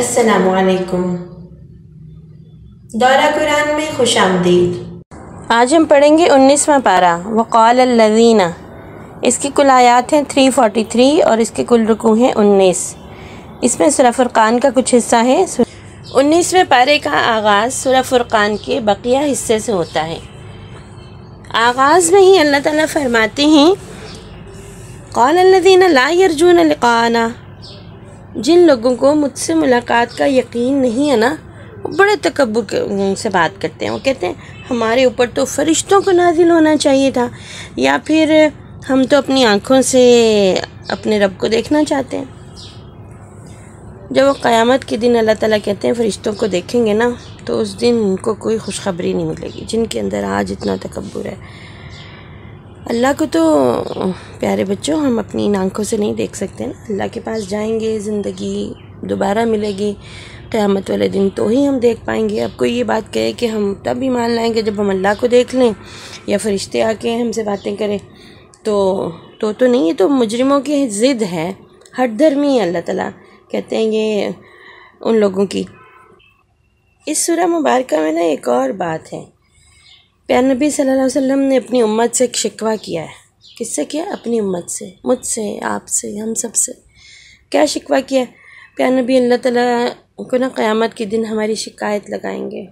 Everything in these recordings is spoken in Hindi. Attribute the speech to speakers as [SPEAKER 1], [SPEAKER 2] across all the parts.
[SPEAKER 1] अस्सलामु अलैकुम। दौरा कुरान में खुशामदीद। आज हम पढ़ेंगे 19वां पारा वक़ाल अल्लज़ीना। इसकी कुल आयात हैं 343 और इसके कुल रुकू हैं 19। इसमें सूरह फुरक़ान का कुछ हिस्सा है। 19वें पारे का आगाज़ सूरह फुरक़ान के बकिया हिस्से से होता है। आगाज़ में ही अल्लाह ताला फरमाते हैं क़ाल अल्लज़ीना ला यरजून लिक़ाना। जिन लोगों को मुझसे मुलाकात का यकीन नहीं है ना, वो बड़े तकब्बुर से बात करते हैं। वो कहते हैं हमारे ऊपर तो फ़रिश्तों को नाजिल होना चाहिए था, या फिर हम तो अपनी आँखों से अपने रब को देखना चाहते हैं। जब वो क़यामत के दिन अल्लाह ताला कहते हैं फ़रिश्तों को देखेंगे ना, तो उस दिन उनको कोई खुशखबरी नहीं मिलेगी। जिनके अंदर आज इतना तकब्बुर है, अल्लाह को तो प्यारे बच्चों हम अपनी इन आँखों से नहीं देख सकते ना। अल्लाह के पास जाएंगे, ज़िंदगी दोबारा मिलेगी क़यामत वाले दिन, तो ही हम देख पाएंगे। अब कोई ये बात कहे कि हम तब ईमान लाएंगे जब हम अल्लाह को देख लें या फ़रिश्ते आके हमसे बातें करें, तो नहीं। ये तो मुजरिमों की ज़िद है, हट धर्मी है। अल्लाह ताला कहते हैं ये उन लोगों की। इस सूरह मुबारका में ना एक और बात है। प्यारे नबी सल्लल्लाहु अलैहि वसल्लम ने अपनी उम्मत से एक शिकवा किया है। किससे किया? अपनी उम्मत से, मुझसे, आपसे, हम सब से। क्या शिकवा किया? प्यारे नबी अल्लाह ताला को ना क़यामत के दिन हमारी शिकायत लगाएंगे।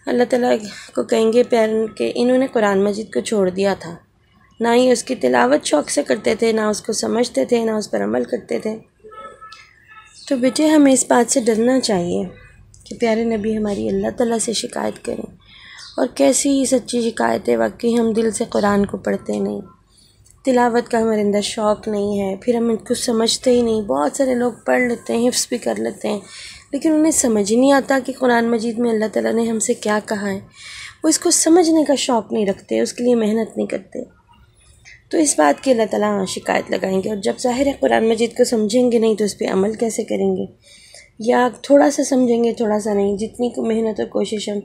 [SPEAKER 1] अल्लाह ताला को कहेंगे प्यारे के इन्होंने कुरान मजीद को छोड़ दिया था, ना ही उसकी तिलावत शौक़ से करते थे, ना उसको समझते थे, ना उस पर अमल करते थे। तो बेटे हमें इस बात से डरना चाहिए कि प्यारे नबी हमारी अल्लाह ताला से शिकायत करें। और कैसी सच्ची शिकायत है, वाकई हम दिल से कुरान को पढ़ते नहीं, तिलावत का हमारे अंदर शौक़ नहीं है, फिर हम इनको समझते ही नहीं। बहुत सारे लोग पढ़ लेते हैं, हिफ्ज़ भी कर लेते हैं, लेकिन उन्हें समझ ही नहीं आता कि कुरान मजीद में अल्लाह ताला ने हमसे क्या कहा है। वो इसको समझने का शौक़ नहीं रखते, उसके लिए मेहनत नहीं करते। तो इस बात की अल्लाह ताला शिकायत लगाएंगे। और जब ज़ाहिर है कुरान मजीद को समझेंगे नहीं तो उस पर अमल कैसे करेंगे? या थोड़ा सा समझेंगे, थोड़ा सा नहीं। जितनी को मेहनत और कोशिश हम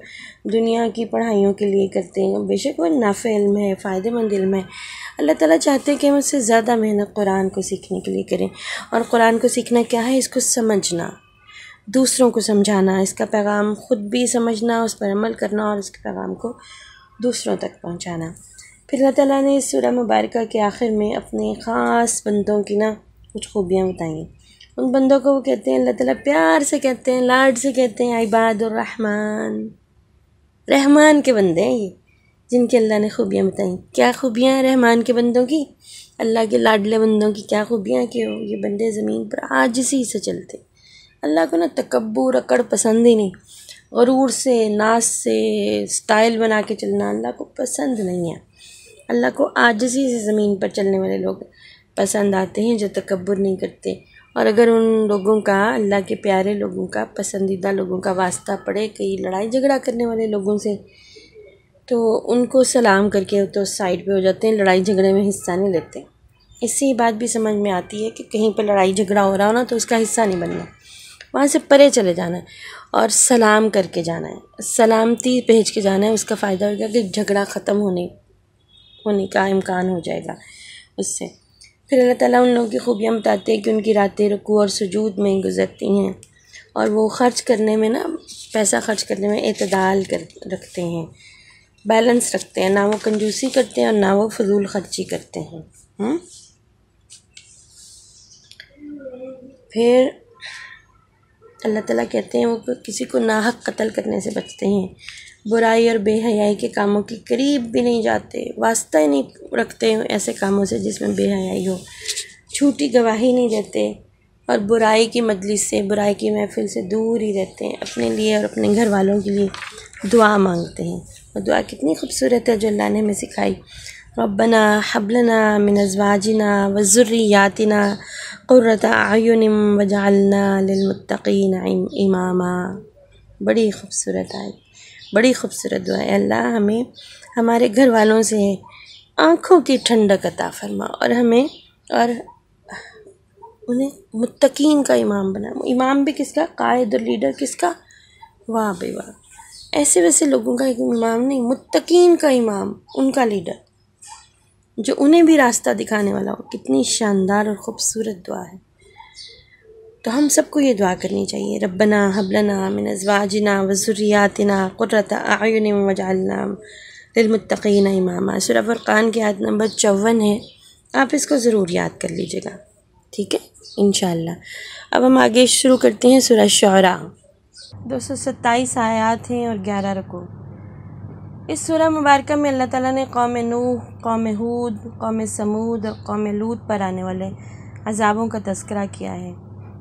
[SPEAKER 1] दुनिया की पढ़ाइयों के लिए करते हैं, बेशक वो नाफ़े इल्म है, फ़ायदेमंद इल्म है, अल्लाह ताला चाहते हैं कि हम उससे ज़्यादा मेहनत कुरान को सीखने के लिए करें। और कुरान को सीखना क्या है? इसको समझना, दूसरों को समझाना, इसका पैगाम ख़ुद भी समझना, उस पर अमल करना और इसके पैगाम को दूसरों तक पहुँचाना। फिर अल्लाह ताला ने इस सूरह मुबारका के आखिर में अपने ख़ास बंदों की ना कुछ खूबियाँ बताई। उन बंदों को वो कहते हैं, अल्लाह ताला प्यार से कहते हैं, लाड से कहते हैं इबादुर रहमान। रहमान के बंदे हैं ये, जिनकी अल्लाह ने खूबियाँ बताई। क्या खूबियाँ हैं रहमान के बंदों की? अल्लाह के लाडले बंदों की क्या खूबियाँ कि ये बंदे ज़मीन पर आजिज़ी से चलते। अल्लाह को ना तकब्बुर अकड़ पसंद ही नहीं। गुरूर से, नाज से, स्टाइल बना के चलना अल्लाह को पसंद नहीं है। अल्लाह को आजिज़ी से ज़मीन पर चलने वाले लोग पसंद आते हैं, जो तकब्बुर नहीं करते। और अगर उन लोगों का, अल्लाह के प्यारे लोगों का, पसंदीदा लोगों का वास्ता पड़े कई लड़ाई झगड़ा करने वाले लोगों से, तो उनको सलाम करके तो साइड पे हो जाते हैं, लड़ाई झगड़े में हिस्सा नहीं लेते। इससे ये बात भी समझ में आती है कि कहीं पर लड़ाई झगड़ा हो रहा हो ना, तो उसका हिस्सा नहीं बनना, वहाँ से परे चले जाना है और सलाम करके जाना है, सलामती भेज के जाना है। उसका फ़ायदा होगा कि झगड़ा ख़त्म होने का इम्कान हो जाएगा उससे। फिर अल्लाह ताला उन लोगों की खूबियाँ बताते हैं कि उनकी रातें रुकू और सुजूद में गुज़रती हैं, और वो ख़र्च करने में ना, पैसा ख़र्च करने में एतदाल रखते हैं, बैलेंस रखते हैं। ना वो कंजूसी करते हैं और ना वो फजूल ख़र्ची करते हैं। फिर अल्लाह ताला कहते हैं वो किसी को नाहक कत्ल करने से बचते हैं, बुराई और बेहयाई के कामों के करीब भी नहीं जाते, वास्ता ही नहीं रखते ऐसे कामों से जिसमें बेहयाई हो, झूठी गवाही नहीं देते, और बुराई की मजलिस से, बुराई की महफिल से दूर ही रहते हैं। अपने लिए और अपने घर वालों के लिए दुआ मांगते हैं। और दुआ कितनी खूबसूरत है जो अल्लाह ने हमें सिखाई। रब्बना हबलना मिन अज़वाजिना व ज़ुर्रियातिना क़ुर्रता अयुनिम वजअलना लिलमुत्तक़ीना इमामा। बड़ी खूबसूरत आयत, बड़ी खूबसूरत दुआ है। अल्लाह हमें हमारे घर वालों से आँखों की ठंडक अता फरमा और हमें और उन्हें मुत्तकीन का इमाम बना। इमाम भी किसका? कायद और लीडर किसका? वाह भाई वाह, ऐसे वैसे लोगों का एक इमाम नहीं, मुत्तकीन का इमाम, उनका लीडर जो उन्हें भी रास्ता दिखाने वाला हो। कितनी शानदार और ख़ूबसूरत दुआ है। तो हम सबको ये दुआ करनी चाहिए, रब्बना हब लना मिन अज़वाजिना व ज़ुर्रियातिना क़ुर्रता अयुनिन वजअलना लिलमुत्तक़ीन इमामा। सूरह फुरक़ान की आयत नंबर 54 है, आप इसको ज़रूर याद कर लीजिएगा, ठीक है इंशाअल्लाह। अब हम आगे शुरू करते हैं। सूरह शुअरा 227 आयत हैं और 11 रुकू। इस सूरह मुबारक में अल्लाह ताला ने कौम नूह, कौम हूद, कौम समूद और कौम लूत पर आने वाले अज़ाबों का तज़किरा किया है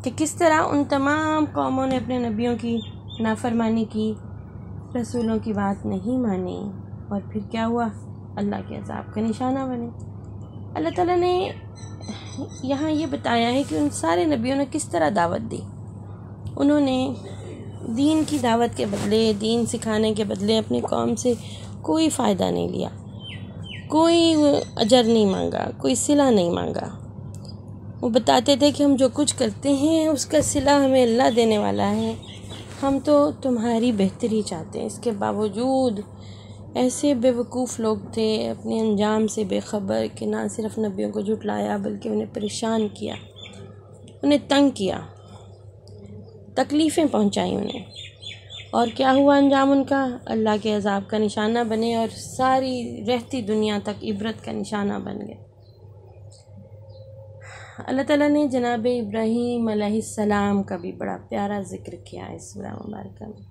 [SPEAKER 1] कि किस तरह उन तमाम कौमों ने अपने नबियों की नाफरमानी की, रसूलों की बात नहीं मानी और फिर क्या हुआ, अल्लाह के अज़ाब का निशाना बने। अल्लाह ताला ने यहाँ ये बताया है कि उन सारे नबियों ने किस तरह दावत दी। उन्होंने दीन की दावत के बदले, दीन सिखाने के बदले अपनी कौम से कोई फ़ायदा नहीं लिया, कोई अजर नहीं मांगा, कोई सिला नहीं मांगा। वो बताते थे कि हम जो कुछ करते हैं उसका सिला हमें अल्लाह देने वाला है, हम तो तुम्हारी बेहतरी चाहते हैं। इसके बावजूद ऐसे बेवकूफ़ लोग थे, अपने अंजाम से बेखबर, कि ना सिर्फ नबियों को झुटलाया बल्कि उन्हें परेशान किया, उन्हें तंग किया, तकलीफ़ें पहुंचाई उन्हें। और क्या हुआ अंजाम उनका, अल्लाह के अज़ाब का निशाना बने और सारी रहती दुनिया तक इबरत का निशाना बन गए। अल्लाह ताला ने जनाब इब्राहीम अलैहिस्सलाम का भी बड़ा प्यारा ज़िक्र किया है इस सूरह मुबारक में।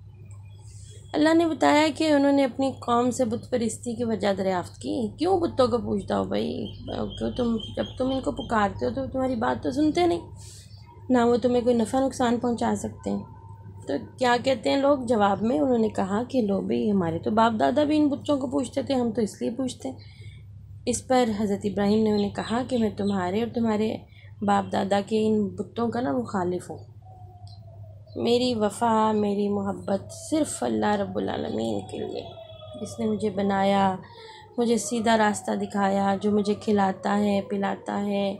[SPEAKER 1] अल्लाह ने बताया कि उन्होंने अपनी कौम से बुत परस्ती की वजह दरियाफ़्त की। क्यों बुतों को पूछता हो भाई, क्यों जब तुम इनको पुकारते हो तो तुम्हारी बात तो सुनते नहीं, ना वो तुम्हें कोई नफ़ा नुकसान पहुंचा सकते हैं। तो क्या कहते हैं लोग जवाब में, उन्होंने कहा कि लो भाई, हमारे तो बाप दादा भी इन बुतों को पूछते थे, हम तो इसलिए पूछते हैं। इस पर हज़रत इब्राहीम ने उन्हें कहा कि मैं तुम्हारे और तुम्हारे बाप दादा के इन बुतों का ना मुखालिफ हूँ। मेरी वफ़ा, मेरी मोहब्बत सिर्फ़ अल्लाह रब्बुल आलमीन के लिए, जिसने मुझे बनाया, मुझे सीधा रास्ता दिखाया, जो मुझे खिलाता है, पिलाता है,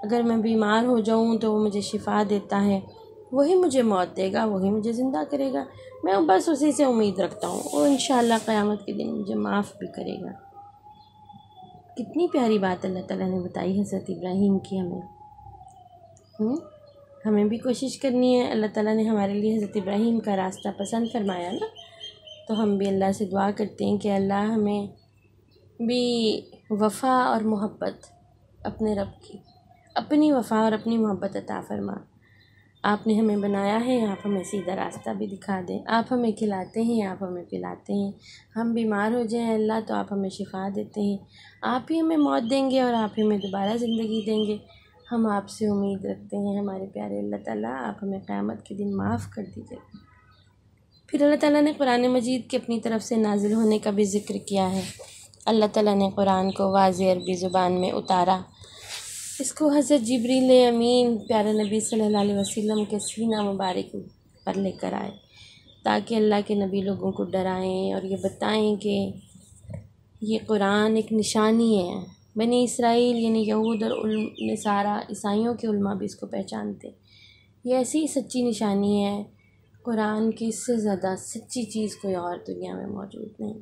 [SPEAKER 1] अगर मैं बीमार हो जाऊँ तो वो मुझे शिफ़ा देता है, वही मुझे मौत देगा, वही मुझे ज़िंदा करेगा। मैं बस उसी से उम्मीद रखता हूँ, वो इंशाअल्लाह क़यामत के दिन मुझे माफ़ भी करेगा। कितनी प्यारी बात अल्लाह ताला ने बताई हज़रत इब्राहीम की हमें भी कोशिश करनी है। अल्लाह ताला ने हमारे लिए हज़रत इब्राहीम का रास्ता पसंद फरमाया ना, तो हम भी अल्लाह से दुआ करते हैं कि अल्लाह हमें भी वफ़ा और मोहब्बत अपने रब की, अपनी वफ़ा और अपनी मोहब्बत अता फरमा। आपने हमें बनाया है, आप हमें सीधा रास्ता भी दिखा दें। आप हमें खिलाते हैं, आप हमें पिलाते हैं। हम बीमार हो जाएं अल्लाह तो आप हमें शिफ़ा देते हैं। आप ही हमें मौत देंगे और आप ही हमें दोबारा ज़िंदगी देंगे। हम आपसे उम्मीद रखते हैं हमारे प्यारे अल्लाह ताला, आप हमें क़यामत के दिन माफ़ कर दीजिएगा। फिर अल्लाह ताला ने कुरान मजीद के अपनी तरफ से नाजिल होने का भी ज़िक्र किया है। अल्लाह ताला ने कुरान को वाज़ेह अरबी ज़ुबान में उतारा। इसको हज़रत जिब्रील अमीन प्यारे नबी सल्लल्लाहु अलैहि वसल्लम के सीना मुबारक पर लेकर आए, ताकि अल्लाह के नबी लोगों को डराएं और ये बताएं कि ये कुरान एक निशानी है। बनी इसराइल यानी यहूद और नसारा ईसाइयों के उलमा भी इसको पहचानते। ये ऐसी सच्ची निशानी है कुरान की, इससे ज़्यादा सच्ची चीज़ कोई और दुनिया में मौजूद नहीं।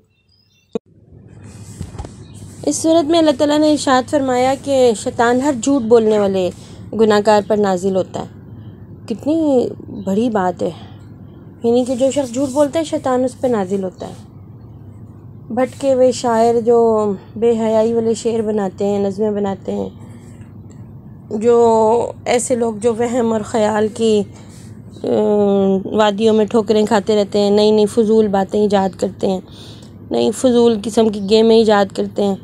[SPEAKER 1] इस सूरत में अल्लाह ताला ने इरशाद फरमाया कि शैतान हर झूठ बोलने वाले गुनाहगार पर नाजिल होता है। कितनी बड़ी बात है, यानी कि जो शख्स झूठ बोलता है शैतान उस पर नाजिल होता है। भटके हुए शायर जो बेहयाई वाले शेर बनाते हैं, नज़में बनाते हैं, जो ऐसे लोग जो वहम और ख़याल की वादियों में ठोकरें खाते रहते हैं, नई नई फ़जूल बातें ईजाद करते हैं, नई फ़जूल किस्म की गेमें ईजाद करते हैं,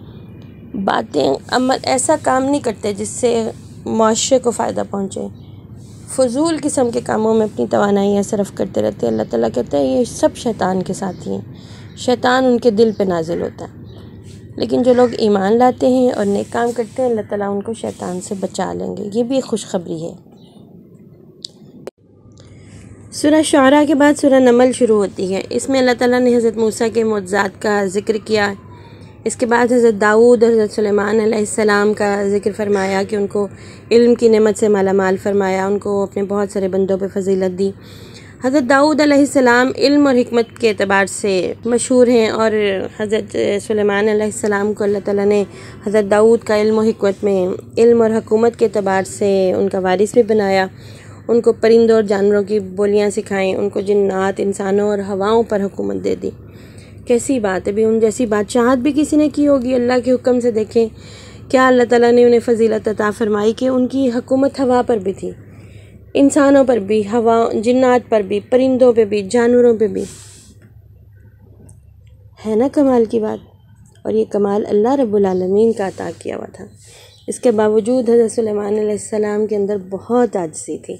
[SPEAKER 1] बातें अमल ऐसा काम नहीं करते जिससे माशरे को फ़ायदा पहुँचे। फ़जूल किस्म के कामों में अपनी तवानाइयाँ सरफ़ करते रहते हैं। अल्लाह ताला कहता है ये सब शैतान के साथी हैं, शैतान उनके दिल पे नाजिल होता है। लेकिन जो लोग ईमान लाते हैं और नेक काम करते हैं, अल्लाह ताला उनको शैतान से बचा लेंगे। ये भी एक खुशखबरी है। सूरह शुअरा के बाद सूरह नमल शुरू होती है। इसमें अल्लाह ताला ने हज़रत मूसा के मुअज्ज़ात का ज़िक्र किया। इसके बाद हज़रत दाऊद और हज़रत सुलेमान अलैहिस्सलाम का ज़िक्र फरमाया कि उनको इल्म की नेमत से मालामाल फरमाया, उनको अपने बहुत सारे बंदों पे फजीलत दी। हज़रत दाऊद अलैहिस्सलाम इल्म और हिकमत के एतबार से मशहूर हैं और हज़रत सुलेमान अलैहिस्सलाम को अल्लाह ताला ने हज़रत दाऊद का इल्म और हिकमत में, इल्म और हुकूमत के एतबार से उनका वारिस भी बनाया। उनको परिंदों और जानवरों की बोलियां सिखाएं, उनको जिन्नात, इंसानों और हवाओं पर हुकूमत दे दी। कैसी बात है भी, उन जैसी बादशाहत भी किसी ने की होगी अल्लाह के हुक्म से। देखें क्या अल्लाह ताला ने उन्हें फ़जीलत अता फरमाई कि उनकी हुकूमत हवा पर भी थी, इंसानों पर भी, हवा जिन्नात पर भी, परिंदों पे भी, जानवरों पे भी। है ना कमाल की बात। और ये कमाल अल्लाह रब्बुल आलमीन का अता किया हुआ था। इसके बावजूद हज़रत सुलेमान अलैहिस्सलाम के अंदर बहुत आजिज़ी थी।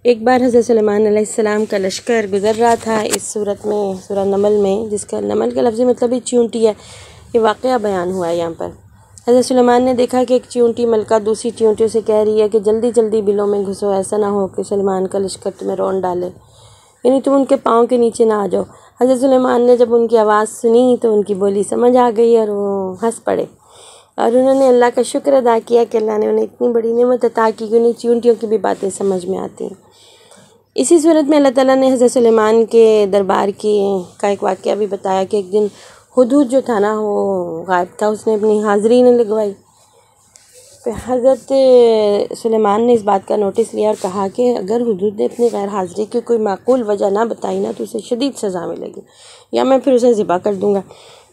[SPEAKER 1] एक बार हज़रत सुलेमान अलैहिस्सलाम का लश्कर गुज़र रहा था इस सूरत में, सूरह नमल में, जिसका नमल का लफ्ज़ी मतलब ही चींटी है। ये वाक़या बयान हुआ है यहाँ पर। हज़रत सुलेमान ने देखा कि एक चींटी मलका दूसरी चींटियों से कह रही है कि जल्दी जल्दी बिलों में घुसो, ऐसा ना हो कि सुलेमान का लश्कर तुम्हें रौंद डाले, यानी तुम उनके पाँव के नीचे ना आ जाओ। हज़रत सुलेमान ने जब उनकी आवाज़ सुनी तो उनकी बोली समझ आ गई और वो हंस पड़े और उन्होंने अल्लाह का शुक्र अदा किया कि अल्लाह ने उन्हें इतनी बड़ी नेमत अता की कि उन्हें चींटियों की भी बातें समझ में आती हैं। इसी सूरत में अल्लाह ताला ने हज़रत सुलेमान के दरबार का एक वाक़या भी बताया कि एक दिन हुदहुद जो था ना वो गायब था, उसने अपनी हाज़िरी नहीं लगवाई। फिर हज़रत सुलेमान ने इस बात का नोटिस लिया और कहा कि अगर हुदहुद ने अपनी गैर हाज़िरी की कोई माकूल वजह ना बताई ना तो उसे शदीद सज़ा मिलेगी या मैं फिर उसे ज़िबा कर दूँगा।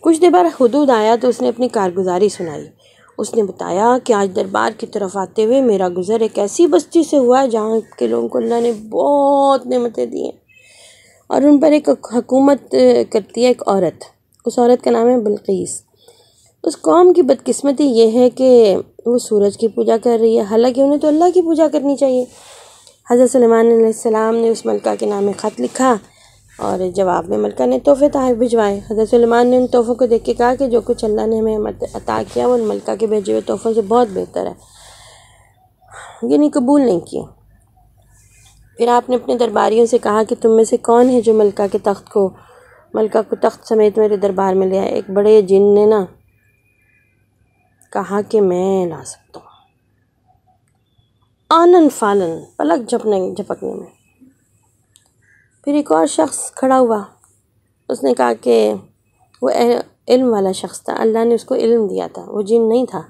[SPEAKER 1] कुछ देर बाद हुदहुद आया तो उसने अपनी कारगुजारी सुनाई। उसने बताया कि आज दरबार की तरफ आते हुए मेरा गुज़र एक ऐसी बस्ती से हुआ है जहाँ के लोगों को अल्लाह ने बहुत नेमतें दी हैं और उन पर एक हुकूमत करती है एक औरत। उस औरत का नाम है बिल्कीस। उस कौम की बदकिस्मती ये है कि वो सूरज की पूजा कर रही है, हालांकि उन्हें तो अल्लाह की पूजा करनी चाहिए। हज़रत सुलेमान अलैहिस्सलाम ने उस मलका के नाम में ख़त लिखा और जवाब में मलका ने तोहफ़े तहफ़ भिजवाए। हज़रत सुलेमान ने उन तोहफ़ों को देख के कहा कि जो कुछ अल्लाह ने हमें अता किया वो उन मलका के भेजे हुए तोहफ़ों से बहुत बेहतर है, ये नहीं कबूल नहीं किए। फिर आपने अपने दरबारियों से कहा कि तुम में से कौन है जो मलका को तख्त समेत मेरे दरबार में ले आए। एक बड़े जिन ने ना कहा कि मैं ला सकता हूँ, आनन फालन पलक झपकने में। फिर एक और शख्स खड़ा हुआ, उसने कहा कि वो इल्म वाला शख्स था, अल्लाह ने उसको इल्म दिया था, वो जिन नहीं था।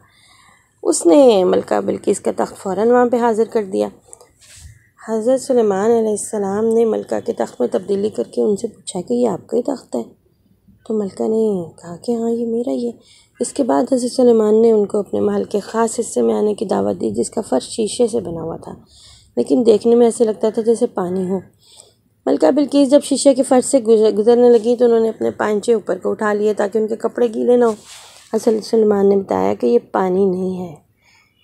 [SPEAKER 1] उसने मलका बिल्किस का तख्त फ़ौरन वहाँ पे हाज़िर कर दिया। हज़रत सुलेमान अलैहिस्सलाम ने मलका के तख्त में तब्दीली करके उनसे पूछा कि ये आपका ही तख्त है? तो मलका ने कहा कि हाँ ये मेरा ही है। इसके बाद हज़रत सुलेमान ने उनको अपने महल के ख़ास हिस्से में आने की दावत दी जिसका फ़र्श शीशे से बना हुआ था, लेकिन देखने में ऐसे लगता था जैसे पानी हो। मलका बिल्किस जब शीशे के फ़र्श से गुज़रने लगी तो उन्होंने अपने पांचे ऊपर को उठा लिए ताकि उनके कपड़े गीले ना हो। हज़रत सुलेमान ने बताया कि ये पानी नहीं है,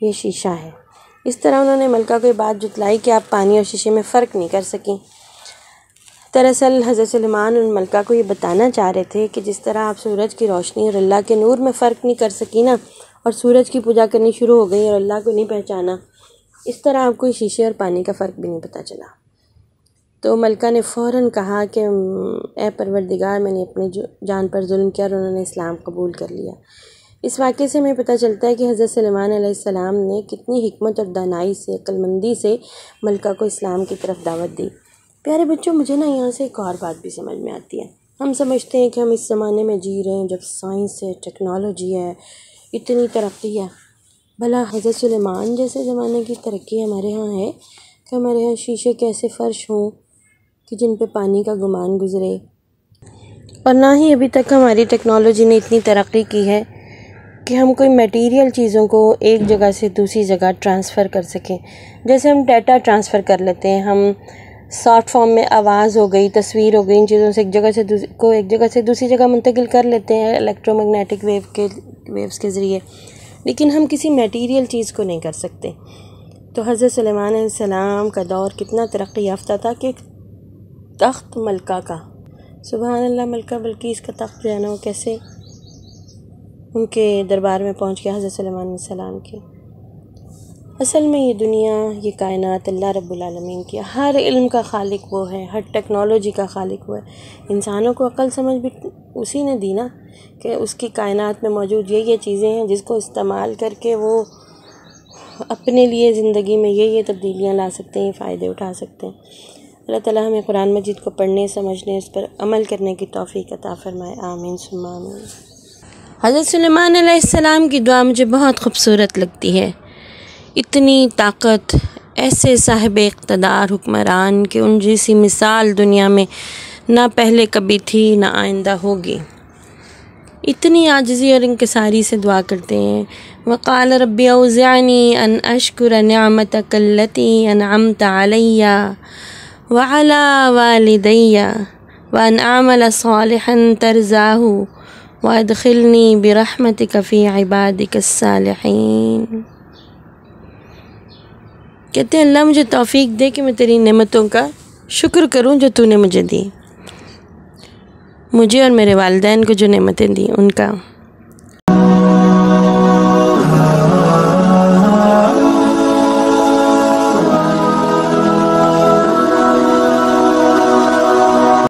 [SPEAKER 1] ये शीशा है। इस तरह उन्होंने मलका को ये बात जुतलाई कि आप पानी और शीशे में फ़र्क नहीं कर सकें। दरअसल हज़रत सुलेमान उन मलका को ये बताना चाह रहे थे कि जिस तरह आप सूरज की रोशनी और अल्लाह के नूर में फ़र्क नहीं कर सकी ना और सूरज की पूजा करनी शुरू हो गई और अल्लाह को नहीं पहचाना, इस तरह आपको शीशे और पानी का फ़र्क भी नहीं पता चला। तो मलका ने फ़ौरन कहा कि ए परवरदिगार, मैंने अपनी जान पर जुल्म किया और उन्होंने इस्लाम कबूल कर लिया। इस वाक़े से हमें पता चलता है कि हज़रत सुलेमान अलैहिस्सलाम ने कितनी हिकमत और दानाई से, अक्लमंदी से मलका को इस्लाम की तरफ दावत दी। प्यारे बच्चों, मुझे ना यहाँ से एक और बात भी समझ में आती है। हम समझते हैं कि हम इस ज़माने में जी रहे हैं जब साइंस है, टेक्नोलॉजी है, इतनी तरक्की है। भला हज़रत सुलेमान जैसे ज़माने की तरक्की हमारे यहाँ है कि हमारे यहाँ शीशे के ऐसे फ़र्श हों कि जिन पे पानी का गुमान गुज़रे, और ना ही अभी तक हमारी टेक्नोलॉजी ने इतनी तरक्की की है कि हम कोई मटेरियल चीज़ों को एक जगह से दूसरी जगह ट्रांसफ़र कर सकें। जैसे हम डाटा ट्रांसफ़र कर लेते हैं, हम शॉर्ट फॉर्म में आवाज़ हो गई, तस्वीर हो गई, इन चीज़ों से एक जगह से दूसरी जगह मुंतकिल कर लेते हैं इलेक्ट्रोमैग्नेटिक वेव्स के ज़रिए, लेकिन हम किसी मटेरियल चीज़ को नहीं कर सकते। तो हज़रत सुलेमान अलैहिस्सलाम का दौर कितना तरक्की याफ्ता था कि तख्त मलका का, सुभान अल्लाह, मलका बिल्किस का तख्त जो है ना वो कैसे उनके दरबार में पहुंच गया हज़रत सुलेमान अलैहिस्सलाम की। असल में ये दुनिया, ये कायनात अल्लाह रब्बुल आलमीन की, हर इल्म का खालिक वो है, हर टेक्नोलॉजी का खालिक वो है। इंसानों को अक्ल समझ भी उसी ने दी ना कि उसकी कायनात में मौजूद ये चीज़ें हैं जिसको इस्तेमाल करके वो अपने लिए ज़िंदगी में ये तब्दीलियाँ ला सकते हैं, फ़ायदे उठा सकते हैं। अल्लाह ताला हमें कुरान मजीद को पढ़ने, समझने, उस पर अमल करने की तौफ़ीक़ अता फ़रमाए। आमीन सुम्मा आमीन। हज़रत सुलेमान अलैहिस्सलाम की दुआ मुझे बहुत ख़ूबसूरत लगती है। इतनी ताकत, ऐसे साहिब इक़्तिदार हुक्मरान कि उन जैसी मिसाल दुनिया में ना पहले कभी थी ना आइंदा होगी। इतनी आजिज़ी और इंकिसारी से दुआ करते हैं। वक़ाल रब्बी औज़िअनी अन अश्कुर निअमतक अल्लती अनअमत अलैया व अला वालिदैया व अन अअमल सालिहन तरज़ाहु व अदखिलनी बिरहमतिक फ़ी इबादिकस सालिहीन। कहते हैं अल्लाह मुझे तौफ़ीक दे कि मैं तेरी नेमतों का शुक्र करूं जो तूने मुझे दी, मुझे और मेरे वालिदैन को जो नेमतें दी उनका।